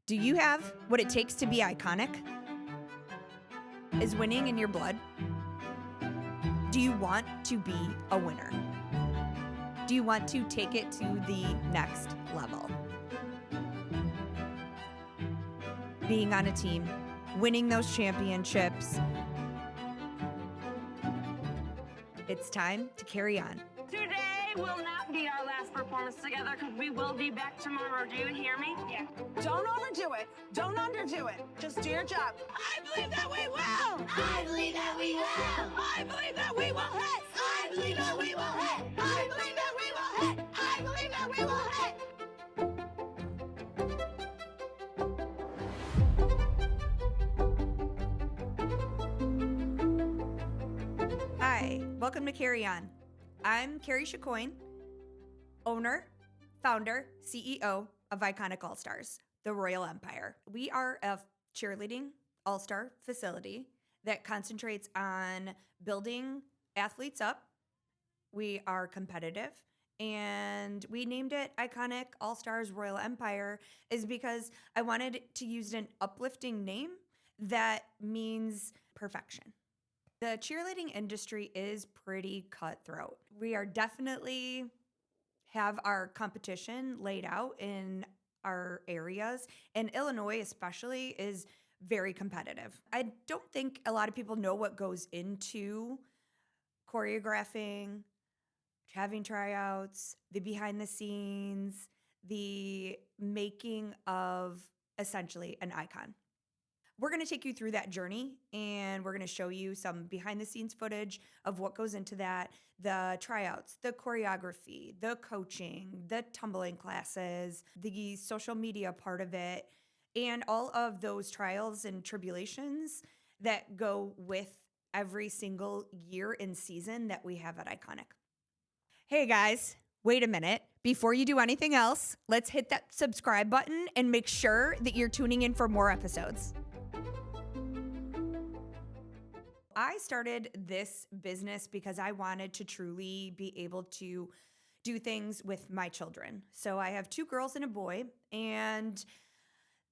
Do you have what it takes to be iconic? Is winning in your blood? Do you want to be a winner? Do you want to take it to the next level? Being on a team, winning those championships. It's time to carry on. Today will not be our last performance together because we will be back tomorrow. Do you hear me? Yeah. Don't overdo it. Don't underdo it. Just do your job. I believe that we will. I believe that we will. I believe that we will hit. I believe that we will hit. I believe that we will hit. I believe that we will hit. Hi, welcome to Carry On. I'm Carrie Chicoine, owner, founder, CEO of Iconic Allstars, the Royal Empire. We are a cheerleading all-star facility that concentrates on building athletes up. We are competitive, and we named it Iconic Allstars Royal Empire is because I wanted to use an uplifting name that means perfection. The cheerleading industry is pretty cutthroat. We are definitely have our competition laid out in our areas, and Illinois especially is very competitive. I don't think a lot of people know what goes into choreographing, having tryouts, the behind the scenes, the making of essentially an icon. We're going to take you through that journey, and we're going to show you some behind the scenes footage of what goes into that, the tryouts, the choreography, the coaching, the tumbling classes, the social media part of it, and all of those trials and tribulations that go with every single year and season that we have at Iconic. Hey guys, wait a minute. Before you do anything else, let's hit that subscribe button and make sure that you're tuning in for more episodes. I started this business because I wanted to truly be able to do things with my children. So I have two girls and a boy, and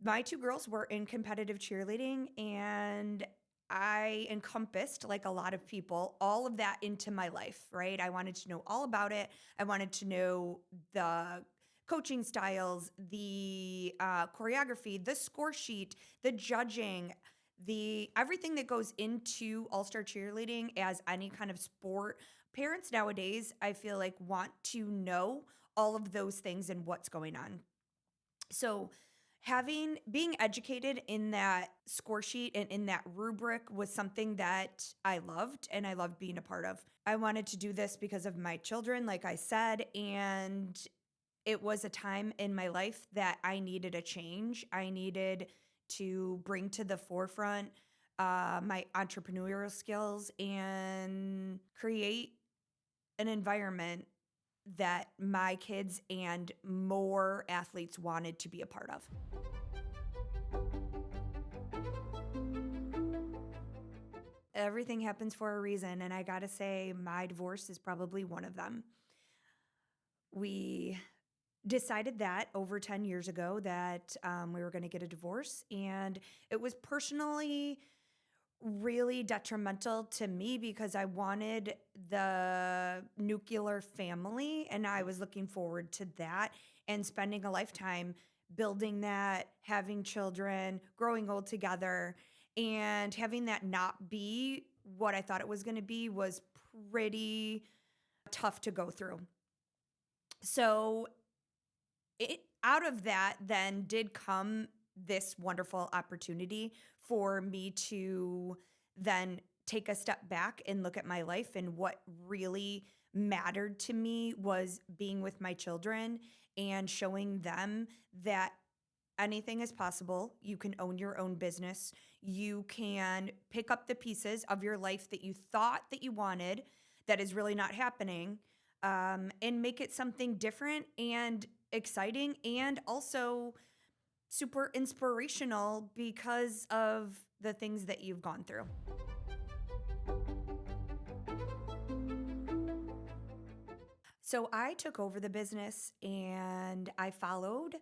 my two girls were in competitive cheerleading, and I encompassed, like a lot of people, all of that into my life, right? I wanted to know all about it. I wanted to know the coaching styles, the choreography, the score sheet, the judging, the everything that goes into all-star cheerleading as any kind of sport. Parents nowadays, I feel like, want to know all of those things and what's going on. So being educated in that score sheet and in that rubric was something that I loved, and I loved being a part of. I wanted to do this because of my children, like I said, and it was a time in my life that I needed a change. I needed to bring to the forefront my entrepreneurial skills and create an environment that my kids and more athletes wanted to be a part of. Everything happens for a reason, and I gotta say, my divorce is probably one of them. We decided that over 10 years ago that we were going to get a divorce, and it was personally really detrimental to me because I wanted the nuclear family, and I was looking forward to that and spending a lifetime building that, having children, growing old together, and having that not be what I thought it was going to be was pretty tough to go through. So out of that then did come this wonderful opportunity for me to then take a step back and look at my life, and what really mattered to me was being with my children and showing them that anything is possible. You can own your own business. You can pick up the pieces of your life that you thought that you wanted that is really not happening, and make it something different and exciting, and also super inspirational because of the things that you've gone through. So I took over the business, and I followed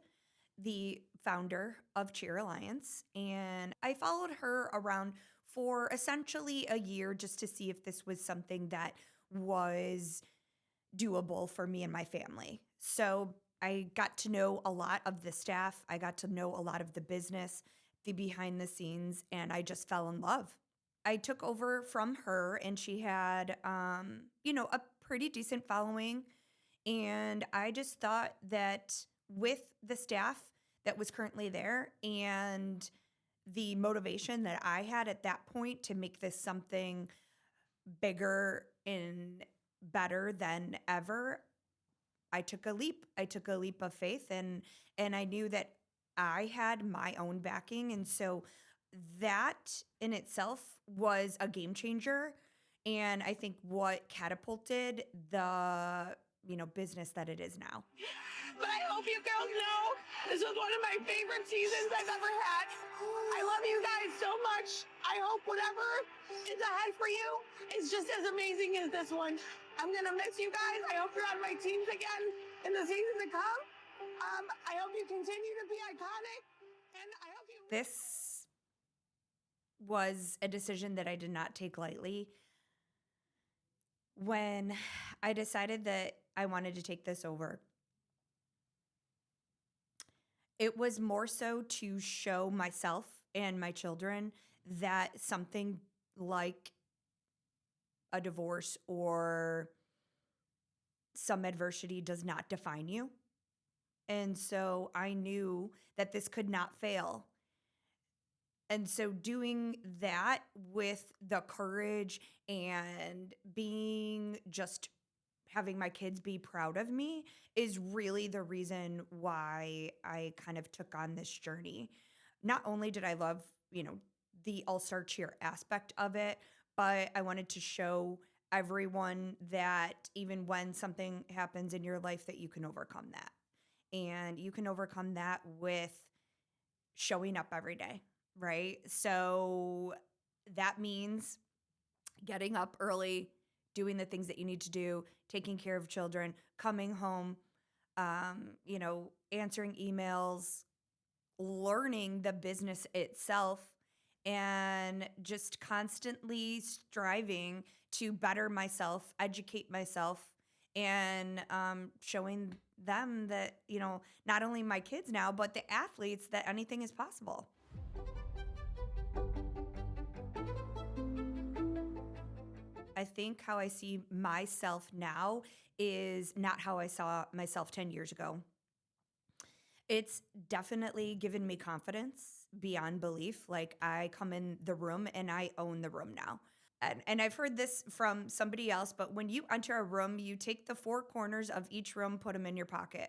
the founder of Cheer Alliance, and I followed her around for essentially a year just to see if this was something that was doable for me and my family. So I got to know a lot of the staff. I got to know a lot of the business, the behind the scenes, and I just fell in love. I took over from her, and she had, a pretty decent following. And I just thought that with the staff that was currently there and the motivation that I had at that point to make this something bigger and better than ever, I took a leap. I took a leap of faith, and I knew that I had my own backing. And so that in itself was a game changer. And I think what catapulted the, business that it is now. But I hope you girls know this was one of my favorite seasons I've ever had. I love you guys so much. I hope whatever is ahead for you is just as amazing as this one. I'm going to miss you guys. I hope you're on my teams again in the season to come. I hope you continue to be iconic. And I hope you... This was a decision that I did not take lightly. When I decided that I wanted to take this over, it was more so to show myself and my children that something like a divorce or some adversity does not define you. And so I knew that this could not fail. And so doing that with the courage and having my kids be proud of me is really the reason why I kind of took on this journey. Not only did I love, the all-star cheer aspect of it, but I wanted to show everyone that even when something happens in your life that you can overcome that. And you can overcome that with showing up every day, right? So that means getting up early, doing the things that you need to do, taking care of children, coming home, answering emails, learning the business itself, and just constantly striving to better myself, educate myself, and showing them that, not only my kids now, but the athletes, that anything is possible. I think how I see myself now is not how I saw myself 10 years ago. It's definitely given me confidence beyond belief. Like, I come in the room and I own the room now. And I've heard this from somebody else, but when you enter a room, you take the four corners of each room, put them in your pocket.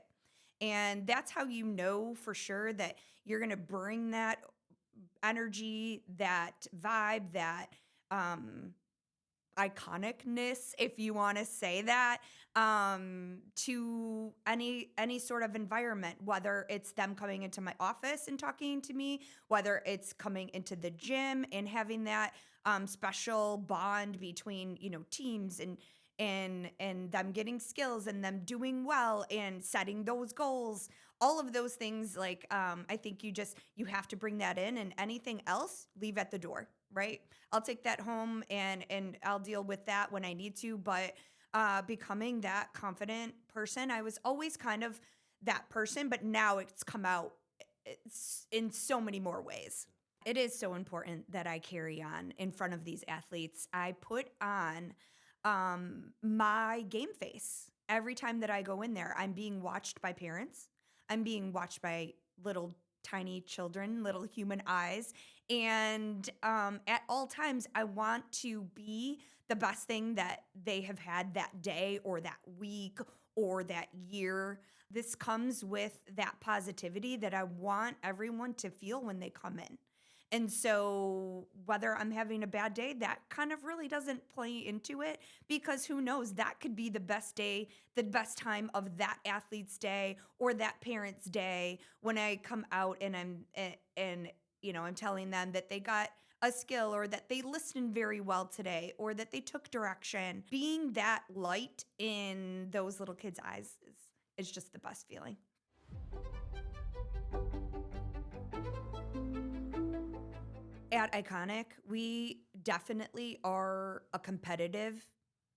And that's how you know for sure that you're going to bring that energy, that vibe, that iconicness, if you want to say that, to any sort of environment, whether it's them coming into my office and talking to me, whether it's coming into the gym and having that special bond between, teams and them getting skills and them doing well and setting those goals, all of those things. Like, I think you have to bring that in, and anything else, leave at the door, right? I'll take that home and I'll deal with that when I need to. But becoming that confident person, I was always kind of that person, but now it's come out in so many more ways. It is so important that I carry on in front of these athletes. I put on my game face every time that I go in there. I'm being watched by parents. I'm being watched by little tiny children, little human eyes. And at all times, I want to be the best thing that they have had that day or that week or that year. This comes with that positivity that I want everyone to feel when they come in. And so whether I'm having a bad day, that kind of really doesn't play into it, because who knows, that could be the best day, the best time of that athlete's day or that parent's day when I come out and I'm telling them that they got a skill or that they listened very well today or that they took direction. Being that light in those little kids' eyes is just the best feeling. At Iconic, we definitely are a competitive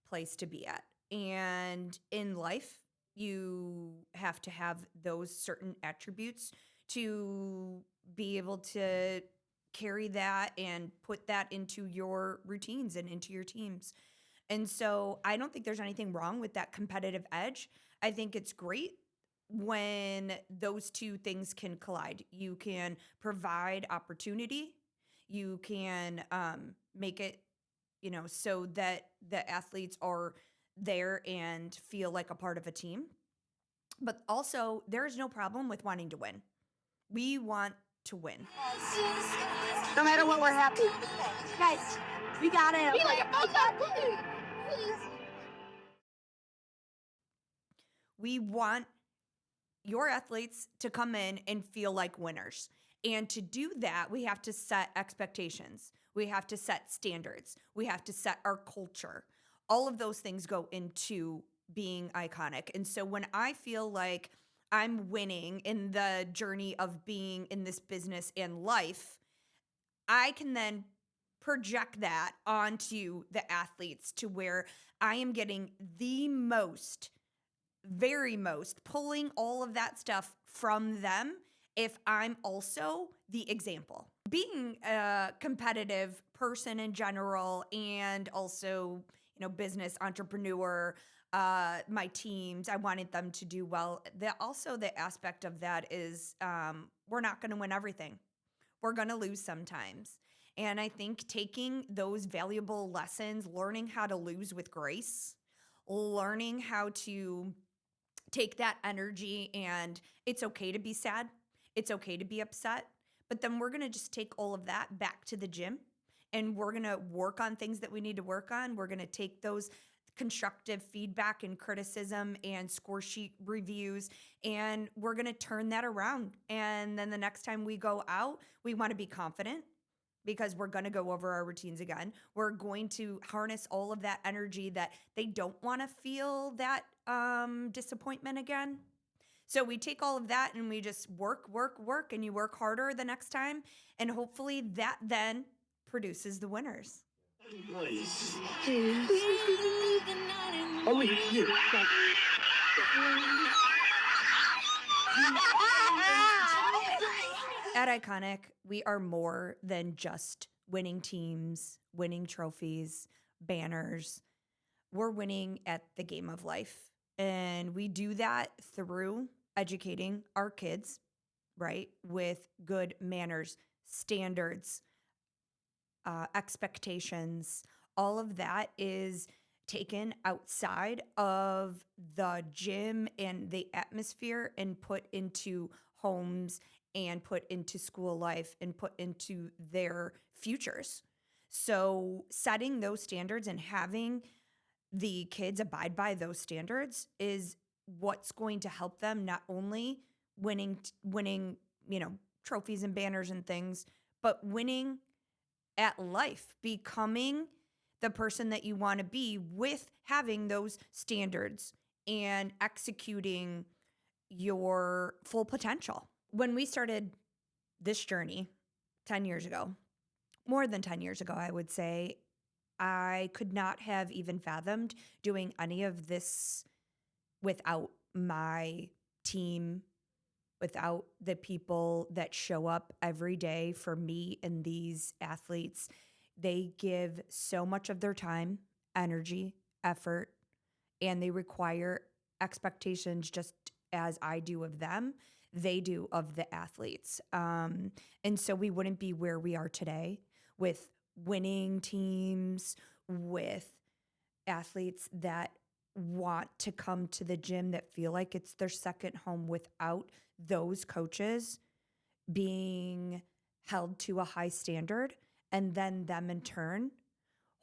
place to be at. And in life, you have to have those certain attributes to be able to carry that and put that into your routines and into your teams. And so I don't think there's anything wrong with that competitive edge. I think it's great when those two things can collide. You can provide opportunity, you can make it, so that the athletes are there and feel like a part of a team. But also, there is no problem with wanting to win. We want to win. No matter what, we're happy. Guys, we got it. Be like We want your athletes to come in and feel like winners. And to do that, we have to set expectations. We have to set standards. We have to set our culture. All of those things go into being iconic. And so when I feel like I'm winning in the journey of being in this business and life, I can then project that onto the athletes to where I am getting the most, very most, pulling all of that stuff from them if I'm also the example. Being a competitive person in general and also, business entrepreneur, my teams, I wanted them to do well. Also the aspect of that is we're not going to win everything. We're going to lose sometimes. And I think taking those valuable lessons, learning how to lose with grace, learning how to take that energy, and it's okay to be sad. It's okay to be upset. But then we're going to just take all of that back to the gym and we're going to work on things that we need to work on. We're going to take those constructive feedback and criticism and score sheet reviews, and we're going to turn that around. And then the next time we go out, we want to be confident because we're going to go over our routines again. We're going to harness all of that energy that they don't want to feel that disappointment again. So we take all of that and we just work, and you work harder the next time. And hopefully that then produces the winners. Nice. Only you. At Iconic, we are more than just winning teams, winning trophies, banners. We're winning at the game of life. And we do that through educating our kids, right, with good manners, standards, expectations. All of that is taken outside of the gym and the atmosphere and put into homes and put into school life and put into their futures. So setting those standards and having the kids abide by those standards is what's going to help them not only winning, trophies and banners and things, but winning at life, becoming the person that you want to be with having those standards and executing your full potential. When we started this journey 10 years ago, more than 10 years ago, I would say, I could not have even fathomed doing any of this without my team, without the people that show up every day for me and these athletes. They give so much of their time, energy, effort, and they require expectations just as I do of them, they do of the athletes. And so we wouldn't be where we are today with winning teams, with athletes that want to come to the gym, that feel like it's their second home, without those coaches being held to a high standard, and then them in turn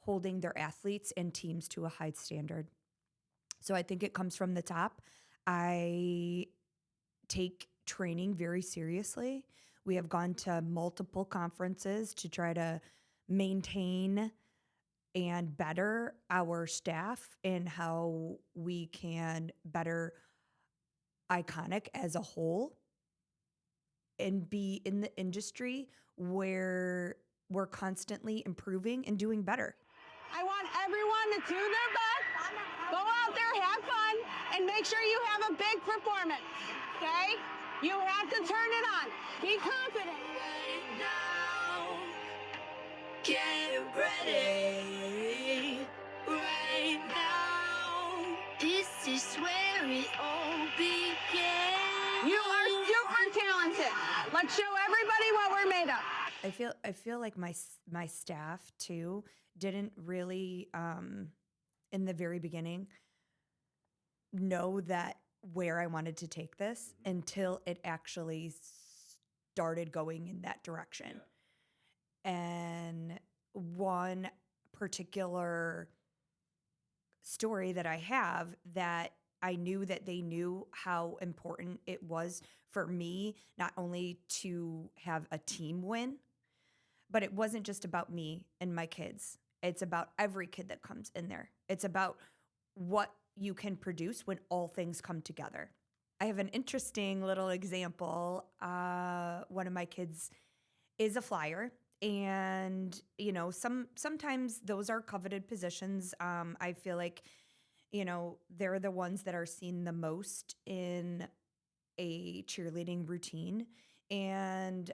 holding their athletes and teams to a high standard. So I think it comes from the top. I take training very seriously. We have gone to multiple conferences to try to maintain and better our staff and how we can better Iconic as a whole and be in the industry where we're constantly improving and doing better. I want everyone to do their best, go out there, have fun, and make sure you have a big performance, okay? You have to turn it on. Be confident. Get ready right now. This is where it all began. You are super talented. Let's show everybody what we're made of. I feel like my staff too didn't really in the very beginning know that where I wanted to take this until it actually started going in that direction. And one particular story that I have that I knew that they knew how important it was for me not only to have a team win, but it wasn't just about me and my kids. It's about every kid that comes in there. It's about what you can produce when all things come together. I have an interesting little example. One of my kids is a flyer. And, you know, sometimes those are coveted positions. I feel like, you know, they're the ones that are seen the most in a cheerleading routine. And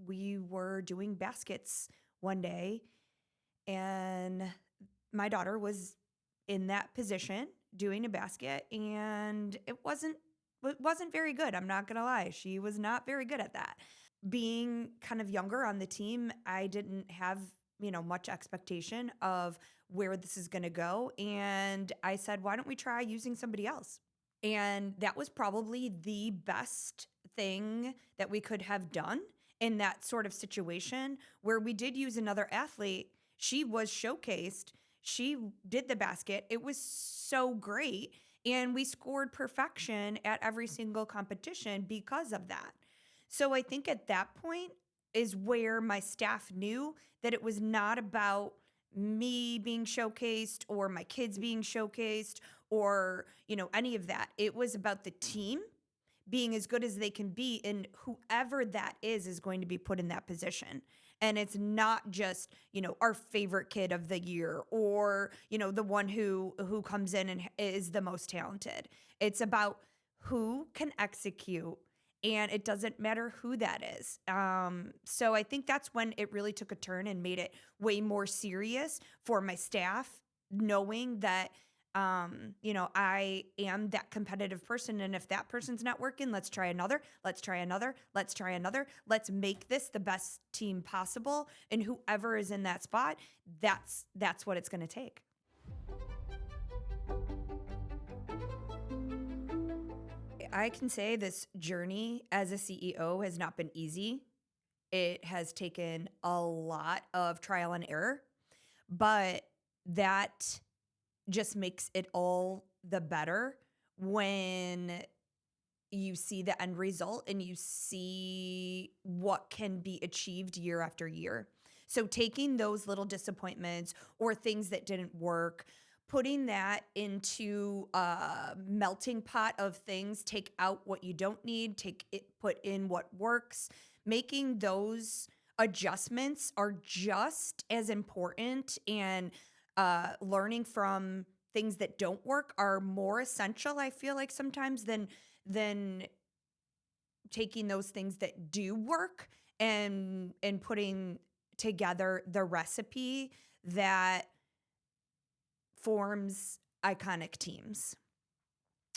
we were doing baskets one day, and my daughter was in that position doing a basket, and it wasn't very good. I'm not gonna lie. She was not very good at that. Being kind of younger on the team, I didn't have, you know, much expectation of where this is going to go. And I said, why don't we try using somebody else? And that was probably the best thing that we could have done in that sort of situation where we did use another athlete. She was showcased. She did the basket. It was so great. And we scored perfection at every single competition because of that. So I think at that point is where my staff knew that it was not about me being showcased or my kids being showcased or, you know, any of that. It was about the team being as good as they can be, and whoever that is going to be put in that position. And it's not just, you know, our favorite kid of the year or, you know, the one who comes in and is the most talented. It's about who can execute. And it doesn't matter who that is. So I think that's when it really took a turn and made it way more serious for my staff, knowing that, you know, I am that competitive person. And if that person's not working, let's try another. Let's try another. Let's try another. Let's make this the best team possible. And whoever is in that spot, that's what it's going to take. I can say this journey as a CEO has not been easy. It has taken a lot of trial and error, but that just makes it all the better when you see the end result and you see what can be achieved year after year. So taking those little disappointments or things that didn't work, putting that into a melting pot of things, take out what you don't need, put in what works. Making those adjustments are just as important, and learning from things that don't work are more essential, I feel like sometimes, than taking those things that do work and putting together the recipe that forms iconic teams.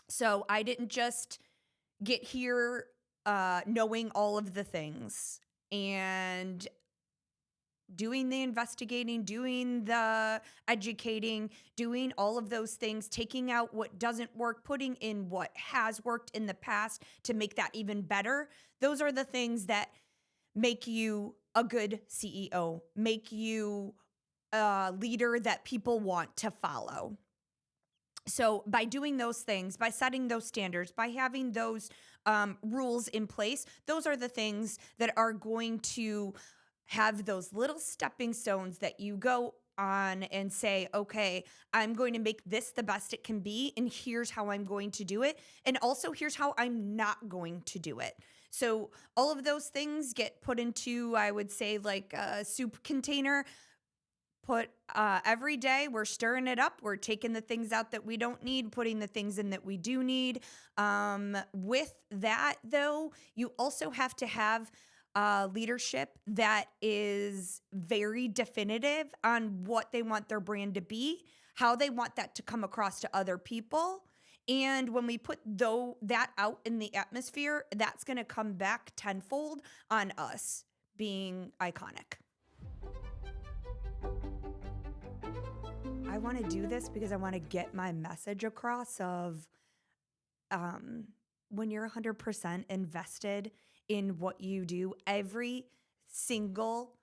So I didn't just get here knowing all of the things and doing the investigating, doing the educating, doing all of those things, taking out what doesn't work, putting in what has worked in the past to make that even better. Those are the things that make you a good CEO, make you a leader that people want to follow. So by doing those things, by setting those standards, by having those rules in place, those are the things that are going to have those little stepping stones that you go on and say, okay, I'm going to make this the best it can be, and here's how I'm going to do it. And also here's how I'm not going to do it. So all of those things get put into, I would say, like a soup container. Put every day, we're stirring it up. We're taking the things out that we don't need, putting the things in that we do need. With that, though, you also have to have leadership that is very definitive on what they want their brand to be, how they want that to come across to other people. And when we put that out in the atmosphere, that's going to come back tenfold on us being iconic. I want to do this because I want to get my message across of when you're 100% invested in what you do, every single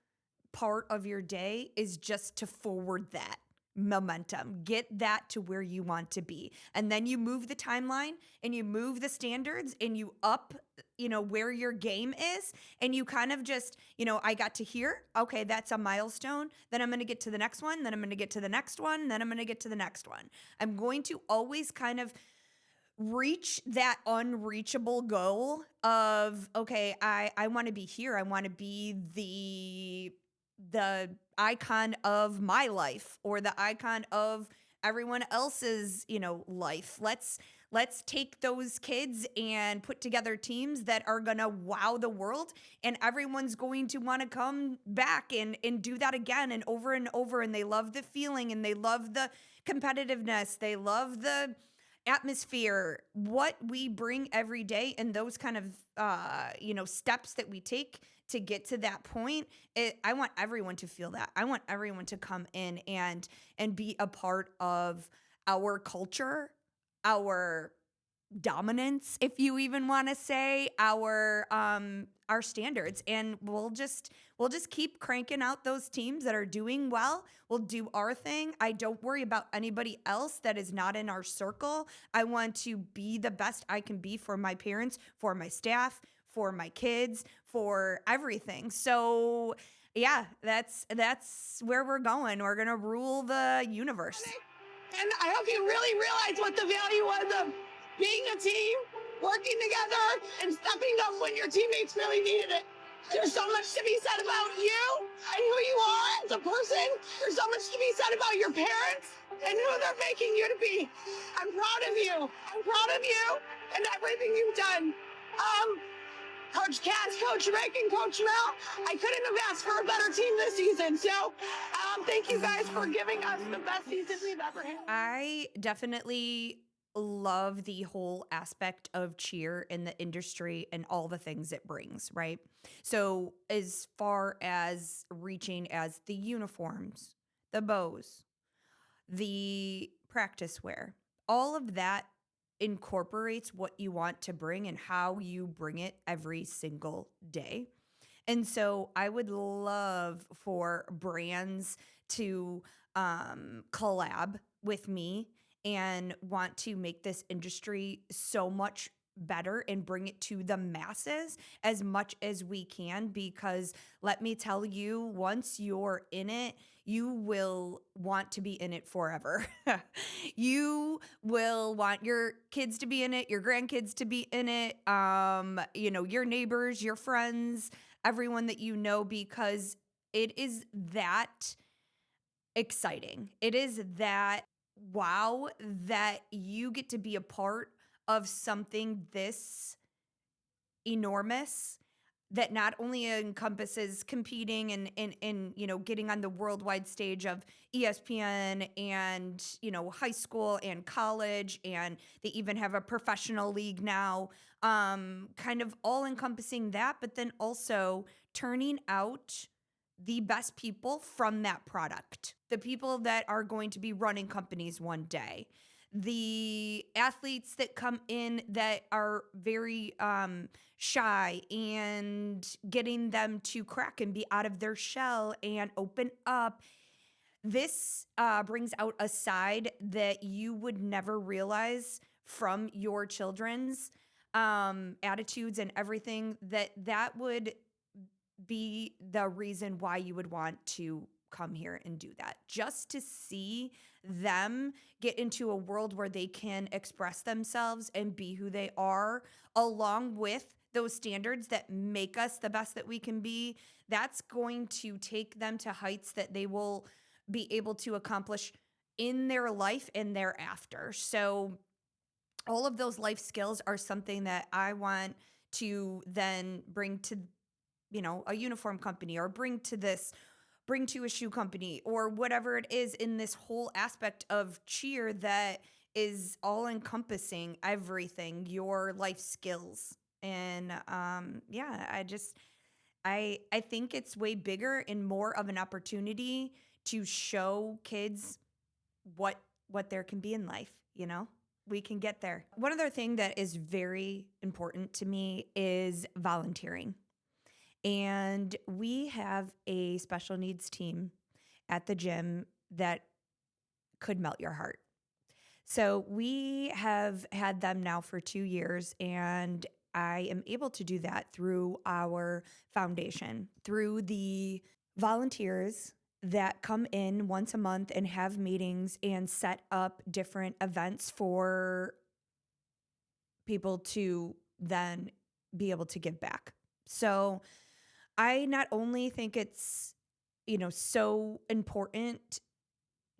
part of your day is just to forward that momentum, get that to where you want to be. And then you move the timeline and you move the standards and you up, where your game is. And you kind of just, I got to here. Okay, that's a milestone. Then I'm going to get to the next one. Then I'm going to get to the next one. Then I'm going to get to the next one. I'm going to always kind of reach that unreachable goal of, okay, I want to be here. I want to be the icon of my life or the icon of everyone else's, life. Let's take those kids and put together teams that are going to wow the world, and everyone's going to want to come back and do that again and over. And they love the feeling and they love the competitiveness. They love the atmosphere, what we bring every day, and those kind of, steps that we take to get to that point. I want everyone to feel that. I want everyone to come in and be a part of our culture, our dominance, if you even want to say, our standards. And we'll just keep cranking out those teams that are doing well. We'll do our thing. I don't worry about anybody else that is not in our circle. I want to be the best I can be for my parents, for my staff, for my kids, for everything. So yeah, that's where we're going. We're going to rule the universe. And I hope you really realize what the value was of being a team, working together, and stepping up when your teammates really needed it. There's so much to be said about you and who you are as a person. There's so much to be said about your parents and who they're making you to be. I'm proud of you. I'm proud of you and everything you've done. Coach Cass, Coach Rick, and Coach Mel, I couldn't have asked for a better team this season. So thank you guys for giving us the best season we've ever had. I definitely love the whole aspect of cheer in the industry and all the things it brings, right? So as far as reaching as the uniforms, the bows, the practice wear, all of that incorporates what you want to bring and how you bring it every single day. And so I would love for brands to collab with me and want to make this industry so much better and bring it to the masses as much as we can, because let me tell you, once you're in it, you will want to be in it forever. You will want your kids to be in it, your grandkids to be in it, your neighbors, your friends, everyone that you know, because it is that exciting. It is that wow that you get to be a part of something this enormous that not only encompasses competing and getting on the worldwide stage of ESPN and, high school and college, and they even have a professional league now, kind of all encompassing that, but then also turning out the best people from that product, the people that are going to be running companies one day, the athletes that come in that are very shy, and getting them to crack and be out of their shell and open up. This brings out a side that you would never realize from your children's attitudes and everything, that would be the reason why you would want to come here and do that, just to see them get into a world where they can express themselves and be who they are, along with those standards that make us the best that we can be, that's going to take them to heights that they will be able to accomplish in their life and thereafter. So all of those life skills are something that I want to then bring to, a uniform company, or bring to a shoe company, or whatever it is in this whole aspect of cheer that is all encompassing everything, your life skills. And I think it's way bigger and more of an opportunity to show kids what there can be in life, We can get there. One other thing that is very important to me is volunteering. And we have a special needs team at the gym that could melt your heart. So we have had them now for 2 years, and I am able to do that through our foundation, through the volunteers that come in once a month and have meetings and set up different events for people to then be able to give back. So I not only think it's, so important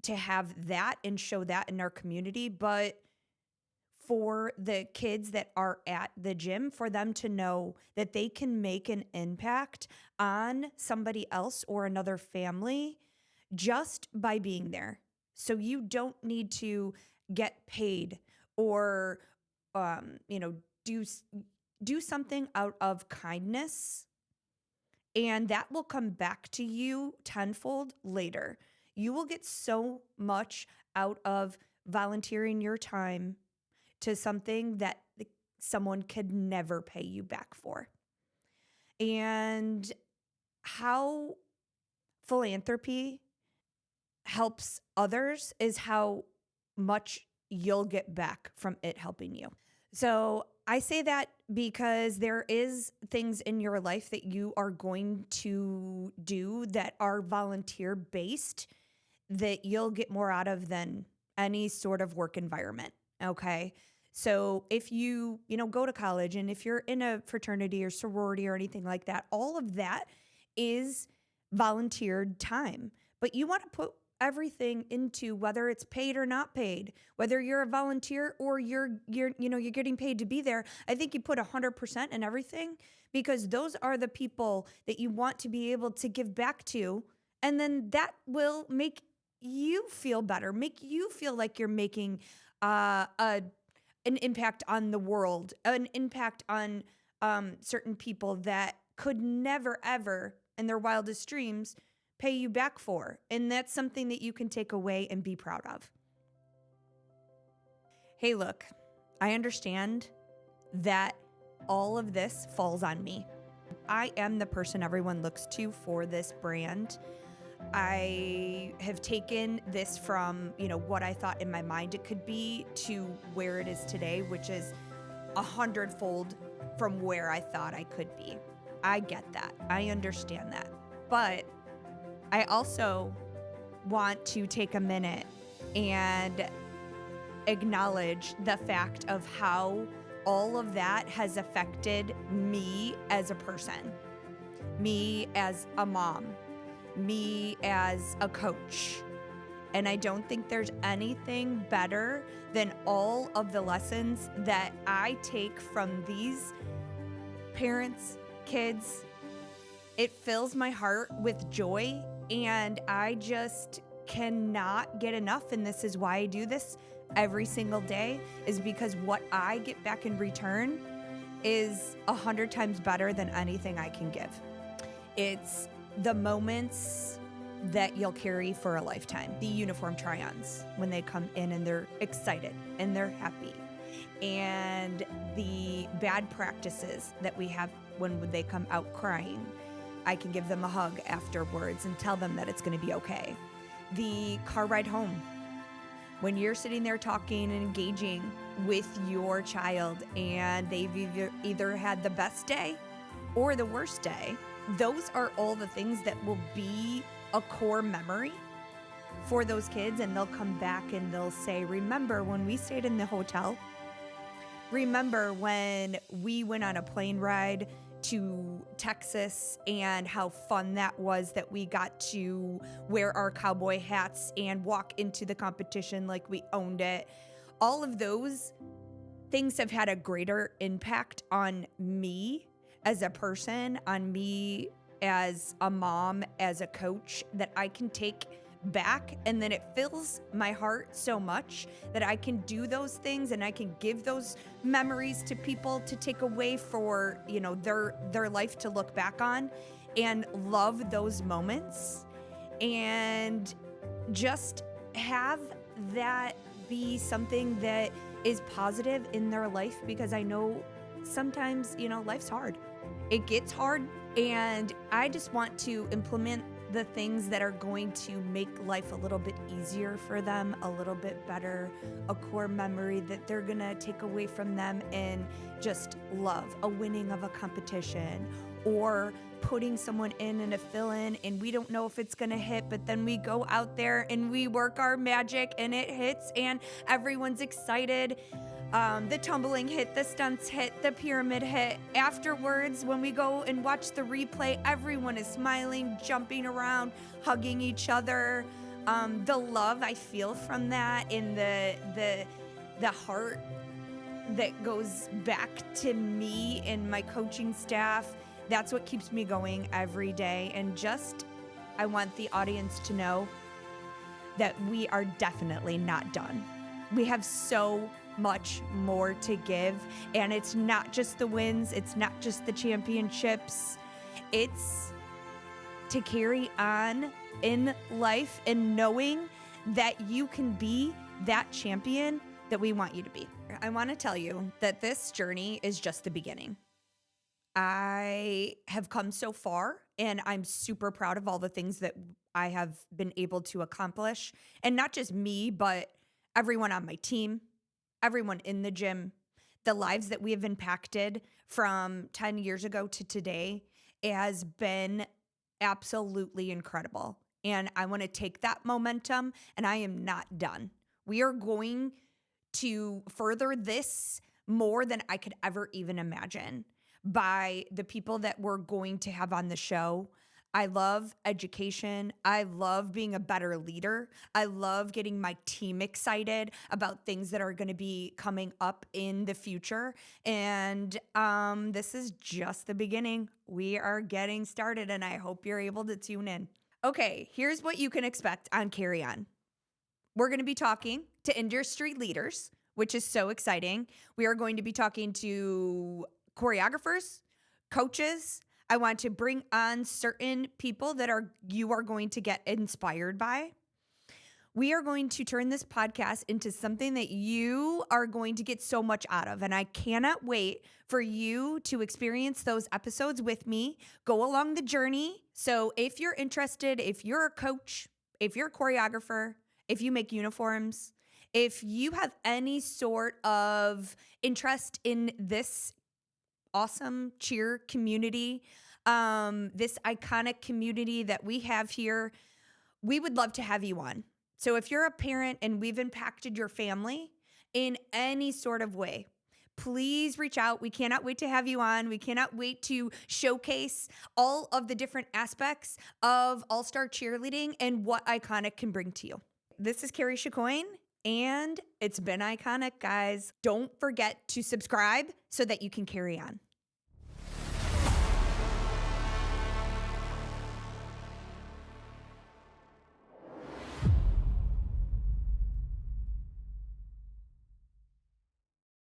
to have that and show that in our community, but for the kids that are at the gym, for them to know that they can make an impact on somebody else or another family just by being there. So you don't need to get paid or, do something out of kindness, and that will come back to you tenfold later. You will get so much out of volunteering your time to something that someone could never pay you back for. And how philanthropy helps others is how much you'll get back from it helping you. So I say that because there is things in your life that you are going to do that are volunteer based that you'll get more out of than any sort of work environment. Okay. So if you, go to college, and if you're in a fraternity or sorority or anything like that, all of that is volunteered time. But you want to put everything into, whether it's paid or not paid, whether you're a volunteer or you're getting paid to be there. I think you put 100% in everything, because those are the people that you want to be able to give back to. And then that will make you feel better, make you feel like you're making an impact on the world, an impact on certain people that could never, ever in their wildest dreams pay you back for. And that's something that you can take away and be proud of. Hey, look, I understand that all of this falls on me. I am the person everyone looks to for this brand. I have taken this from, what I thought in my mind it could be to where it is today, which is 100-fold from where I thought I could be. I get that. I understand that. But I also want to take a minute and acknowledge the fact of how all of that has affected me as a person, me as a mom, me as a coach. And I don't think there's anything better than all of the lessons that I take from these parents, kids. It fills my heart with joy, and I just cannot get enough. And this is why I do this every single day, is because what I get back in return is 100 times better than anything I can give. It's the moments that you'll carry for a lifetime. The uniform try-ons, when they come in and they're excited and they're happy. And the bad practices that we have when they come out crying. I can give them a hug afterwards and tell them that it's going to be okay. The car ride home, when you're sitting there talking and engaging with your child and they've either had the best day or the worst day, those are all the things that will be a core memory for those kids. And they'll come back and they'll say, remember when we stayed in the hotel? remember when we went on a plane ride to Texas and how fun that was, that we got to wear our cowboy hats and walk into the competition like we owned it. All of those things have had a greater impact on me as a person, on me as a mom, as a coach, that I can take back, and then it fills my heart so much that I can do those things and I can give those memories to people to take away for, you know, their life to look back on and love those moments and just have that be something that is positive in their life, because I know sometimes, you know, life's hard. It gets hard, and I just want to implement the things that are going to make life a little bit easier for them, a little bit better, a core memory that they're gonna take away from them and just love, a winning of a competition, or putting someone in a fill-in and we don't know if it's gonna hit, but then we go out there and we work our magic and it hits and everyone's excited. The tumbling hit, the stunts hit, the pyramid hit. Afterwards, when we go and watch the replay, everyone is smiling, jumping around, hugging each other. The love I feel from that, and the heart that goes back to me and my coaching staff, that's what keeps me going every day. And just, I want the audience to know that we are definitely not done. We have so much more to give, and it's not just the wins, it's not just the championships, it's to carry on in life and knowing that you can be that champion that we want you to be. I want to tell you that this journey is just the beginning. I have come so far, and I'm super proud of all the things that I have been able to accomplish, and not just me, but everyone on my team, everyone in the gym, the lives that we have impacted from 10 years ago to today has been absolutely incredible. And I want to take that momentum, and I am not done. We are going to further this more than I could ever even imagine by the people that we're going to have on the show. I love education. I love being a better leader. I love getting my team excited about things that are going to be coming up in the future. And this is just the beginning. We are getting started, and I hope you're able to tune in. Okay, here's what you can expect on Carrie On. We're going to be talking to industry leaders, which is so exciting. We are going to be talking to choreographers, coaches. I want to bring on certain people that you are going to get inspired by. We are going to turn this podcast into something that you are going to get so much out of. And I cannot wait for you to experience those episodes with me. Go along the journey. So if you're interested, if you're a coach, if you're a choreographer, if you make uniforms, if you have any sort of interest in this awesome cheer community, this iconic community that we have here, we would love to have you on. So if you're a parent and we've impacted your family in any sort of way, please reach out. We cannot wait to have you on. We cannot wait to showcase all of the different aspects of All-Star cheerleading and what Iconic can bring to you. This is Carrie Chicoine, and it's been iconic, guys. Don't forget to subscribe so that you can carry on.